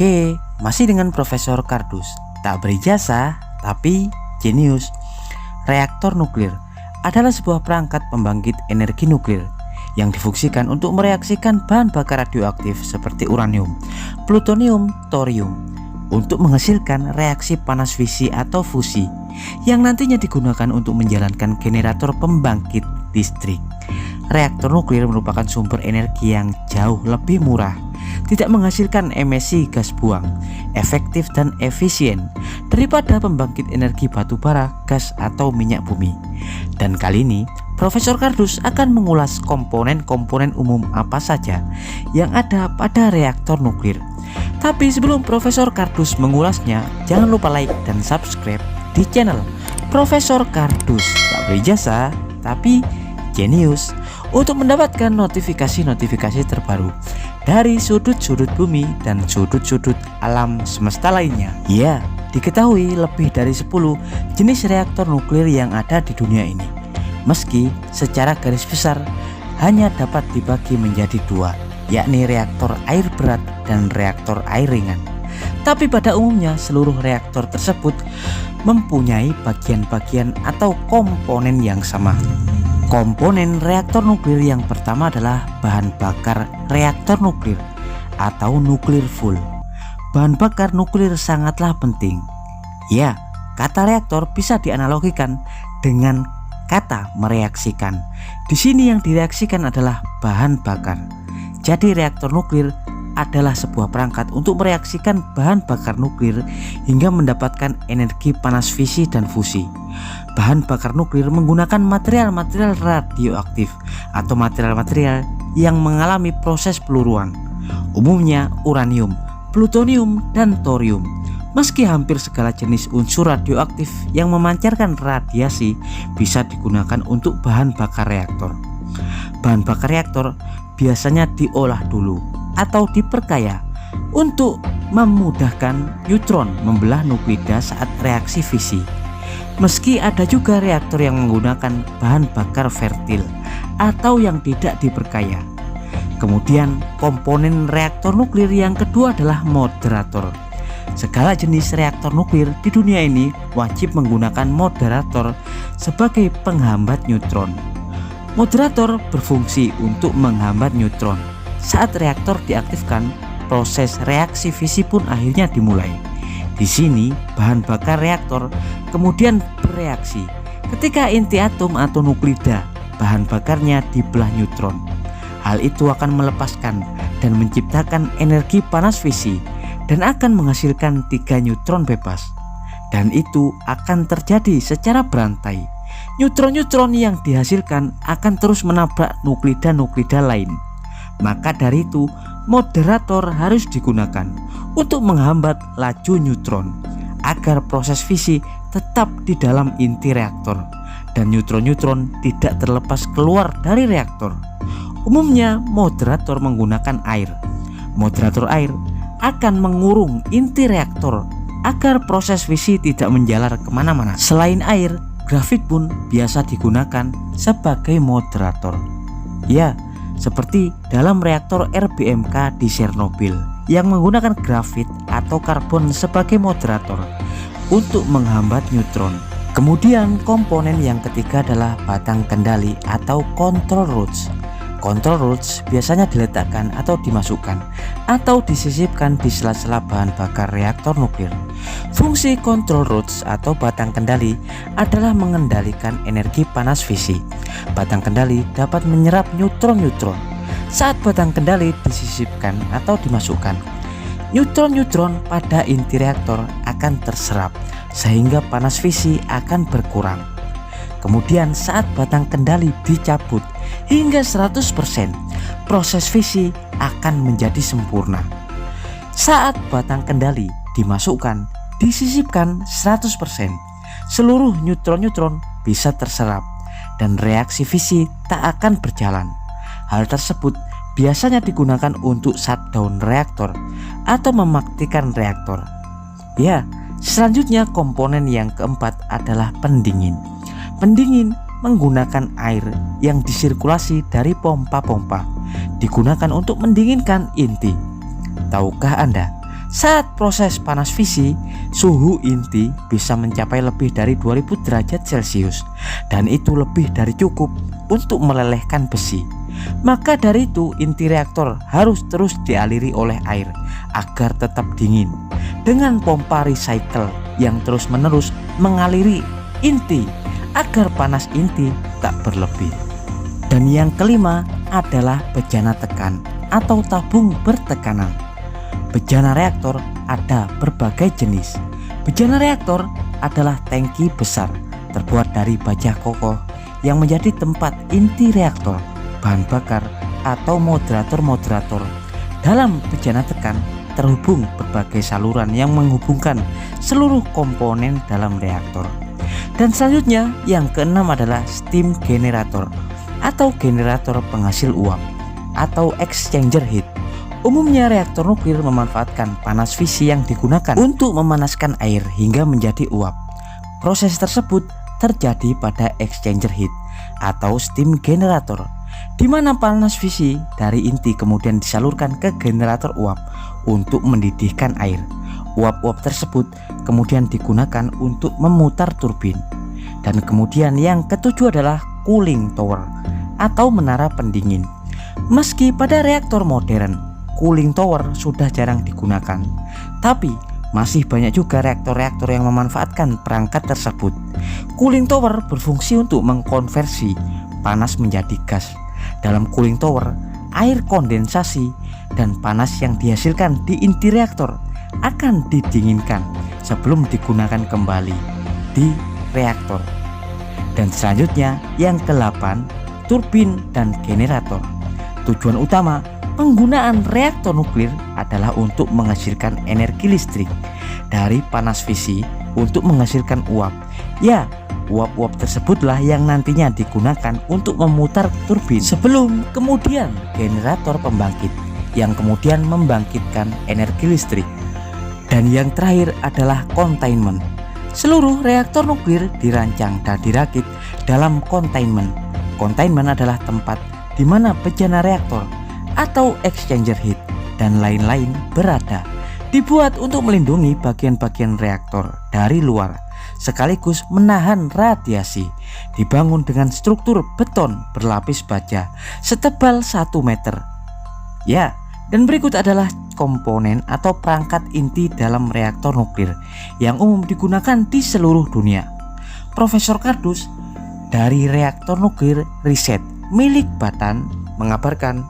Oke, masih dengan Profesor Kardus. Tak berijazah, tapi jenius. Reaktor nuklir adalah sebuah perangkat pembangkit energi nuklir yang difungsikan untuk mereaksikan bahan bakar radioaktif seperti uranium, plutonium, thorium untuk menghasilkan reaksi panas fisi atau fusi yang nantinya digunakan untuk menjalankan generator pembangkit listrik. Reaktor nuklir merupakan sumber energi yang jauh lebih murah, tidak menghasilkan emisi gas buang, efektif dan efisien daripada pembangkit energi batu bara, gas atau minyak bumi. Dan kali ini Profesor Kardus akan mengulas komponen-komponen umum apa saja yang ada pada reaktor nuklir. Tapi sebelum Profesor Kardus mengulasnya, jangan lupa like dan subscribe di channel Profesor Kardus. Tak berijazah tapi jenius, untuk mendapatkan notifikasi-notifikasi terbaru dari sudut-sudut bumi dan sudut-sudut alam semesta lainnya. Ya, diketahui lebih dari 10 jenis reaktor nuklir yang ada di dunia ini. Meski secara garis besar hanya dapat dibagi menjadi dua, yakni reaktor air berat dan reaktor air ringan. Tapi pada umumnya seluruh reaktor tersebut mempunyai bagian-bagian atau komponen yang sama. Komponen reaktor nuklir yang pertama adalah bahan bakar reaktor nuklir atau nuklir fuel. Bahan bakar nuklir sangatlah penting. Ya, kata reaktor bisa dianalogikan dengan kata mereaksikan. Di sini yang direaksikan adalah bahan bakar. Jadi reaktor nuklir adalah sebuah perangkat untuk mereaksikan bahan bakar nuklir hingga mendapatkan energi panas fisi dan fusi. Bahan bakar nuklir menggunakan material-material radioaktif atau material-material yang mengalami proses peluruan, umumnya uranium, plutonium, dan thorium. Meski hampir segala jenis unsur radioaktif yang memancarkan radiasi bisa digunakan untuk bahan bakar reaktor. Bahan bakar reaktor biasanya diolah dulu atau diperkaya untuk memudahkan neutron membelah nuklida saat reaksi fisi. Meski ada juga reaktor yang menggunakan bahan bakar fertil atau yang tidak diperkaya. Kemudian komponen reaktor nuklir yang kedua adalah moderator. Segala jenis reaktor nuklir di dunia ini wajib menggunakan moderator sebagai penghambat neutron. Moderator berfungsi untuk menghambat neutron. Saat reaktor diaktifkan, proses reaksi fisi pun akhirnya dimulai. Di sini bahan bakar reaktor kemudian bereaksi ketika inti atom atau nuklida bahan bakarnya dibelah neutron. Hal itu akan melepaskan dan menciptakan energi panas fisi dan akan menghasilkan 3 neutron bebas. Dan itu akan terjadi secara berantai. Neutron-neutron yang dihasilkan akan terus menabrak nuklida-nuklida lain. Maka dari itu moderator harus digunakan untuk menghambat laju neutron agar proses fisi tetap di dalam inti reaktor dan neutron-neutron tidak terlepas keluar dari reaktor. Umumnya moderator menggunakan air. Moderator air akan mengurung inti reaktor agar proses fisi tidak menjalar kemana-mana. Selain air, grafit pun biasa digunakan sebagai moderator. Ya, seperti dalam reaktor RBMK di Chernobyl yang menggunakan grafit atau karbon sebagai moderator untuk menghambat neutron. Kemudian komponen yang ketiga adalah batang kendali atau control rods. Control rods biasanya diletakkan atau dimasukkan atau disisipkan di sela-sela bahan bakar reaktor nuklir. Fungsi control rods atau batang kendali adalah mengendalikan energi panas fisi. Batang kendali dapat menyerap neutron-neutron. Saat batang kendali disisipkan atau dimasukkan, neutron-neutron pada inti reaktor akan terserap sehingga panas fisi akan berkurang. Kemudian saat batang kendali dicabut hingga 100%, proses fisi akan menjadi sempurna. Saat batang kendali dimasukkan, disisipkan 100%, seluruh neutron-neutron bisa terserap dan reaksi fisi tak akan berjalan. Hal tersebut biasanya digunakan untuk shutdown reaktor atau mematikan reaktor. Ya, selanjutnya komponen yang keempat adalah pendingin. Pendingin menggunakan air yang disirkulasi dari pompa-pompa, digunakan untuk mendinginkan inti. Tahukah Anda, Saat proses panas fisi, suhu inti bisa mencapai lebih dari 2000 derajat Celcius dan itu lebih dari cukup untuk melelehkan besi. Maka dari itu inti reaktor harus terus dialiri oleh air agar tetap dingin dengan pompa recycle yang terus-menerus mengaliri inti agar panas inti tak berlebih. Dan yang kelima adalah bejana tekan atau tabung bertekanan. Bejana reaktor ada berbagai jenis. Bejana reaktor adalah tangki besar terbuat dari baja kokoh yang menjadi tempat inti reaktor, bahan bakar atau moderator-moderator. Dalam bejana tekan terhubung berbagai saluran yang menghubungkan seluruh komponen dalam reaktor. Dan selanjutnya yang keenam adalah steam generator atau generator penghasil uap atau exchanger heat. Umumnya reaktor nuklir memanfaatkan panas fisi yang digunakan untuk memanaskan air hingga menjadi uap. Proses tersebut terjadi pada exchanger heat atau steam generator, di mana panas fisi dari inti kemudian disalurkan ke generator uap untuk mendidihkan air. Uap-uap tersebut kemudian digunakan untuk memutar turbin. Dan kemudian yang ketujuh adalah cooling tower atau menara pendingin. Meski pada reaktor modern cooling tower sudah jarang digunakan, tapi masih banyak juga reaktor-reaktor yang memanfaatkan perangkat tersebut. Cooling tower berfungsi untuk mengkonversi panas menjadi gas. Dalam cooling tower, air kondensasi dan panas yang dihasilkan di inti reaktor akan didinginkan sebelum digunakan kembali di reaktor. Dan selanjutnya yang ke-8, turbin dan generator. Tujuan utama penggunaan reaktor nuklir adalah untuk menghasilkan energi listrik dari panas fisi untuk menghasilkan uap. Ya, uap-uap tersebutlah yang nantinya digunakan untuk memutar turbin sebelum kemudian generator pembangkit yang kemudian membangkitkan energi listrik. Dan yang terakhir adalah containment. Seluruh reaktor nuklir dirancang dan dirakit dalam containment. Containment adalah tempat di mana bejana reaktor atau exchanger heat dan lain-lain berada, dibuat untuk melindungi bagian-bagian reaktor dari luar sekaligus menahan radiasi. Dibangun dengan struktur beton berlapis baja setebal 1 meter. Ya, dan berikut adalah komponen atau perangkat inti dalam reaktor nuklir yang umum digunakan di seluruh dunia. Profesor Kardus dari Reaktor Nuklir Riset milik Batan mengabarkan